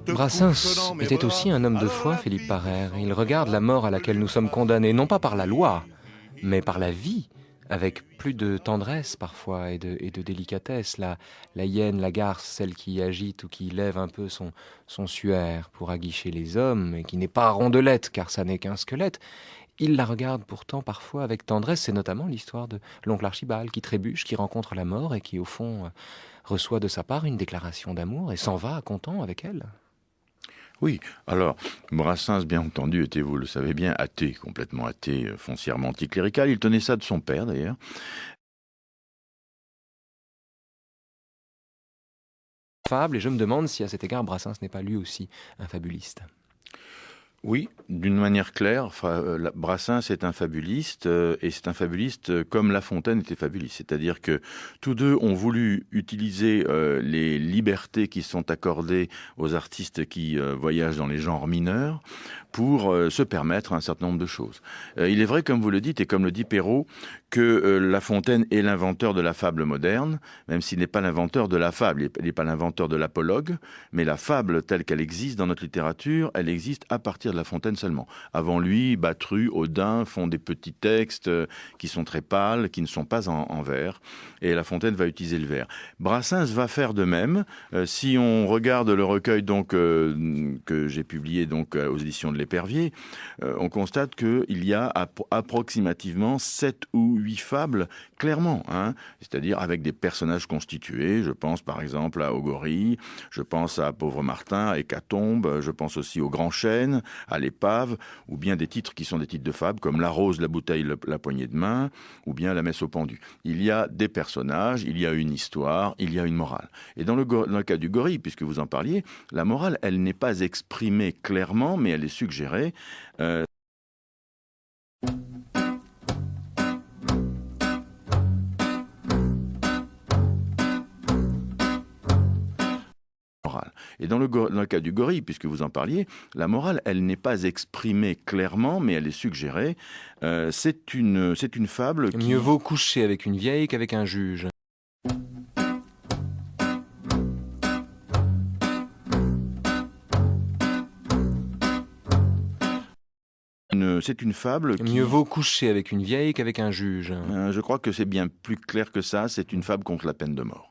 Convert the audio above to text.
Brassens était aussi un homme de foi, Philippe Parrer. Il regarde la mort à laquelle nous sommes condamnés, non pas par la loi, mais par la vie, avec plus de tendresse parfois et de délicatesse. La hyène, la garce, celle qui agite ou qui lève un peu son suaire pour aguicher les hommes, et qui n'est pas rondelette, car ça n'est qu'un squelette. Il la regarde pourtant parfois avec tendresse. C'est notamment l'histoire de l'oncle Archibald qui trébuche, qui rencontre la mort et qui, au fond, reçoit de sa part une déclaration d'amour et s'en va content avec elle. Oui, alors Brassens, bien entendu, était, vous le savez bien, athée, complètement athée, foncièrement anticlérical. Il tenait ça de son père, d'ailleurs. Fable, et je me demande si à cet égard Brassens n'est pas lui aussi un fabuliste. Oui, d'une manière claire, Brassens est un fabuliste, et c'est un fabuliste comme La Fontaine était fabuliste. C'est-à-dire que tous deux ont voulu utiliser les libertés qui sont accordées aux artistes qui voyagent dans les genres mineurs pour se permettre un certain nombre de choses. Il est vrai, comme vous le dites, et comme le dit Perrault, que La Fontaine est l'inventeur de la fable moderne, même s'il n'est pas l'inventeur de la fable, il n'est pas l'inventeur de l'apologue, mais la fable telle qu'elle existe dans notre littérature, elle existe à partir de La Fontaine seulement. Avant lui, Batru, Audin font des petits textes qui sont très pâles, qui ne sont pas en vers, et La Fontaine va utiliser le vers. Brassens va faire de même. Si on regarde le recueil donc que j'ai publié donc aux éditions de l'Épervier, on constate qu'il y a approximativement 7 ou 8 fables, clairement, hein, c'est-à-dire avec des personnages constitués. Je pense par exemple à Ogori, je pense à Pauvre Martin, à Hécatombe, je pense aussi au Grand Chêne, à l'Épave, ou bien des titres qui sont des titres de fables comme La Rose, la bouteille, la poignée de main, ou bien La Messe au pendu. Il y a des personnages, il y a une histoire, il y a une morale. Et dans le cas du gorille, puisque vous en parliez, la morale, elle n'est pas exprimée clairement, mais elle est suggérée. Et dans le cas du gorille, puisque vous en parliez, la morale, elle n'est pas exprimée clairement, mais elle est suggérée. C'est une fable qui... Mieux vaut coucher avec une vieille qu'avec un juge. C'est une fable qui... Mieux vaut coucher avec une vieille qu'avec un juge. Je crois que c'est bien plus clair que ça, c'est une fable contre la peine de mort.